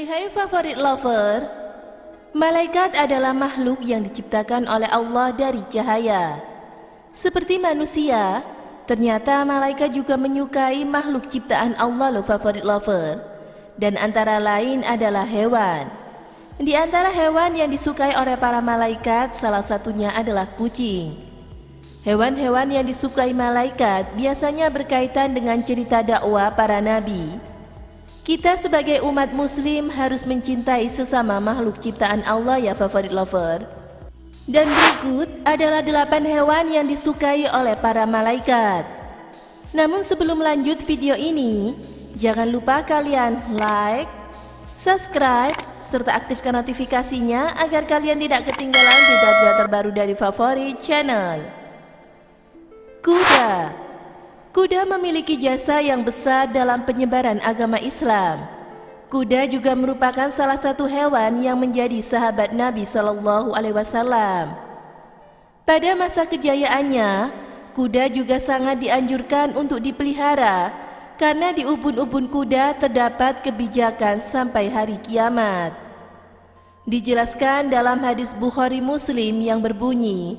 Hai favorit lover, malaikat adalah makhluk yang diciptakan oleh Allah dari cahaya. Seperti manusia, ternyata malaikat juga menyukai makhluk ciptaan Allah loh favorit lover. Dan antara lain adalah hewan. Di antara hewan yang disukai oleh para malaikat, salah satunya adalah kucing. Hewan-hewan yang disukai malaikat biasanya berkaitan dengan cerita dakwah para nabi. Kita sebagai umat muslim harus mencintai sesama makhluk ciptaan Allah ya favorit lover. Dan berikut adalah 8 hewan yang disukai oleh para malaikat. Namun sebelum lanjut video ini, jangan lupa kalian like, subscribe, serta aktifkan notifikasinya agar kalian tidak ketinggalan berita-berita terbaru dari favorit channel. Kuda. Kuda memiliki jasa yang besar dalam penyebaran agama Islam. Kuda juga merupakan salah satu hewan yang menjadi sahabat Nabi Shallallahu Alaihi Wasallam. Pada masa kejayaannya, kuda juga sangat dianjurkan untuk dipelihara karena di ubun-ubun kuda terdapat kebijakan sampai hari kiamat. Dijelaskan dalam hadis Bukhari Muslim yang berbunyi,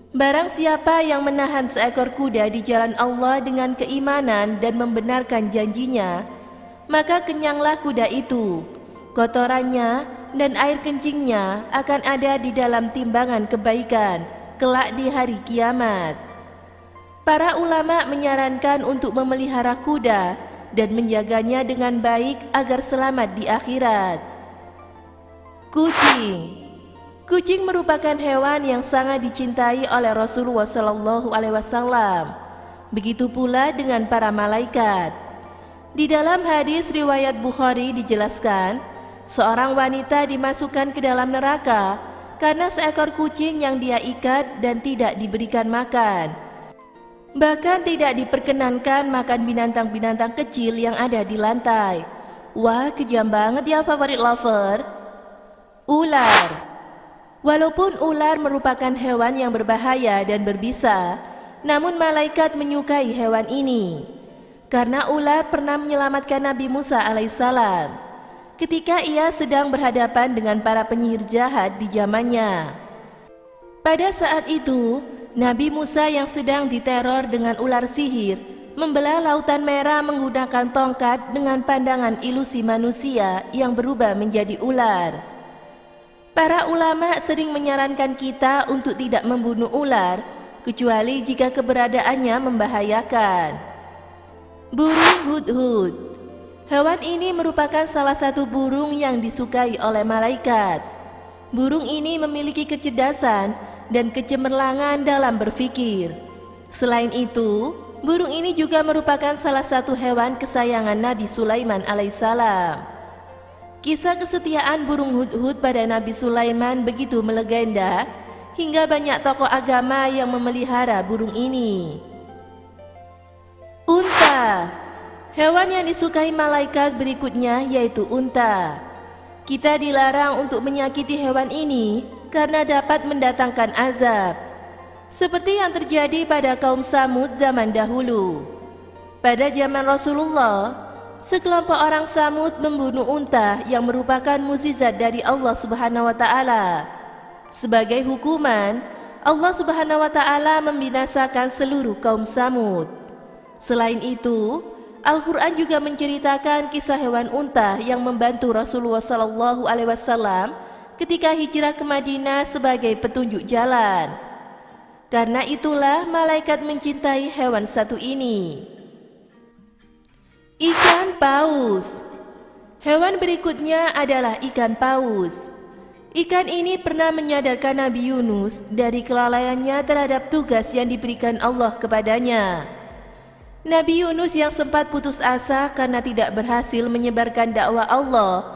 barang siapa yang menahan seekor kuda di jalan Allah dengan keimanan dan membenarkan janjinya, maka kenyanglah kuda itu. Kotorannya dan air kencingnya akan ada di dalam timbangan kebaikan kelak di hari kiamat. Para ulama menyarankan untuk memelihara kuda dan menjaganya dengan baik agar selamat di akhirat. Kucing. Kucing merupakan hewan yang sangat dicintai oleh Rasulullah SAW. Begitu pula dengan para malaikat. Di dalam hadis riwayat Bukhari dijelaskan, seorang wanita dimasukkan ke dalam neraka karena seekor kucing yang dia ikat dan tidak diberikan makan. Bahkan tidak diperkenankan makan binatang-binatang kecil yang ada di lantai. Wah, kejam banget ya favorit lover. Ular. Walaupun ular merupakan hewan yang berbahaya dan berbisa, namun malaikat menyukai hewan ini. Karena ular pernah menyelamatkan Nabi Musa alaihissalam ketika ia sedang berhadapan dengan para penyihir jahat di zamannya. Pada saat itu, Nabi Musa yang sedang diteror dengan ular sihir membelah lautan merah menggunakan tongkat dengan pandangan ilusi manusia yang berubah menjadi ular. Para ulama sering menyarankan kita untuk tidak membunuh ular, kecuali jika keberadaannya membahayakan. Burung hudhud. Hewan ini merupakan salah satu burung yang disukai oleh malaikat. Burung ini memiliki kecerdasan dan kecemerlangan dalam berpikir. Selain itu, burung ini juga merupakan salah satu hewan kesayangan Nabi Sulaiman alaihissalam. Kisah kesetiaan burung hudhud pada Nabi Sulaiman begitu melegenda hingga banyak tokoh agama yang memelihara burung ini. Unta. Hewan yang disukai malaikat berikutnya yaitu unta. Kita dilarang untuk menyakiti hewan ini karena dapat mendatangkan azab, seperti yang terjadi pada kaum Samud zaman dahulu. Pada zaman Rasulullah, sekelompok orang Samud membunuh unta yang merupakan mukjizat dari Allah Subhanahu wa taala. Sebagai hukuman, Allah Subhanahu wa taala membinasakan seluruh kaum Samud. Selain itu, Al-Qur'an juga menceritakan kisah hewan unta yang membantu Rasulullah SAW ketika hijrah ke Madinah sebagai petunjuk jalan. Karena itulah malaikat mencintai hewan satu ini. Ikan paus. Hewan berikutnya adalah ikan paus. Ikan ini pernah menyadarkan Nabi Yunus dari kelalaiannya terhadap tugas yang diberikan Allah kepadanya. Nabi Yunus yang sempat putus asa karena tidak berhasil menyebarkan dakwah Allah,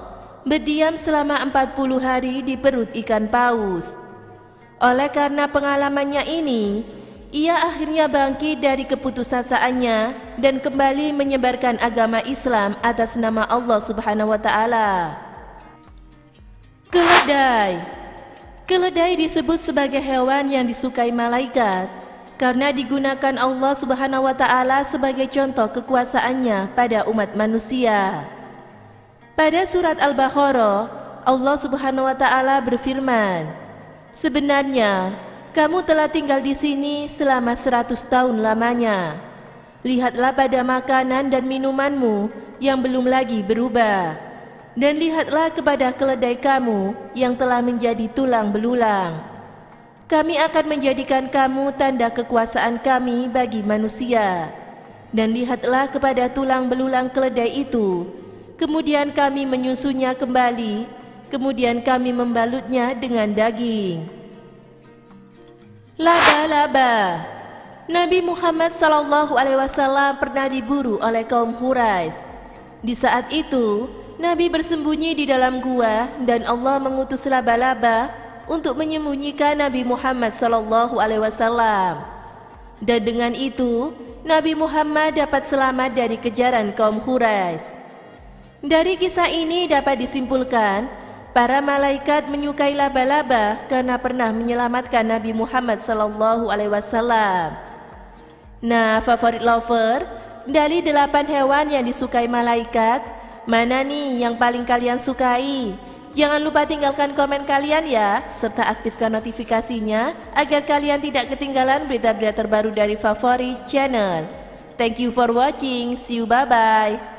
berdiam selama 40 hari di perut ikan paus. Oleh karena pengalamannya ini, ia akhirnya bangkit dari keputusasaannya dan kembali menyebarkan agama Islam atas nama Allah Subhanahu wa taala. Keledai. Keledai disebut sebagai hewan yang disukai malaikat karena digunakan Allah Subhanahu wa taala sebagai contoh kekuasaannya pada umat manusia. Pada surat Al-Baqarah, Allah Subhanahu wa taala berfirman, "Sebenarnya kamu telah tinggal di sini selama 100 tahun lamanya. Lihatlah pada makanan dan minumanmu yang belum lagi berubah, dan lihatlah kepada keledai kamu yang telah menjadi tulang belulang. Kami akan menjadikan kamu tanda kekuasaan kami bagi manusia. Dan lihatlah kepada tulang belulang keledai itu. Kemudian kami menyusunya kembali, kemudian kami membalutnya dengan daging." Laba-laba. Nabi Muhammad SAW pernah diburu oleh kaum Quraisy. Di saat itu, Nabi bersembunyi di dalam gua dan Allah mengutus laba-laba untuk menyembunyikan Nabi Muhammad SAW. Dan dengan itu, Nabi Muhammad dapat selamat dari kejaran kaum Quraisy. Dari kisah ini dapat disimpulkan, para malaikat menyukai laba-laba karena pernah menyelamatkan Nabi Muhammad SAW. Nah, favorit lover, dari 8 hewan yang disukai malaikat, mana nih yang paling kalian sukai? Jangan lupa tinggalkan komen kalian ya, serta aktifkan notifikasinya agar kalian tidak ketinggalan berita-berita terbaru dari Favorit Channel. Thank you for watching, see you, bye-bye.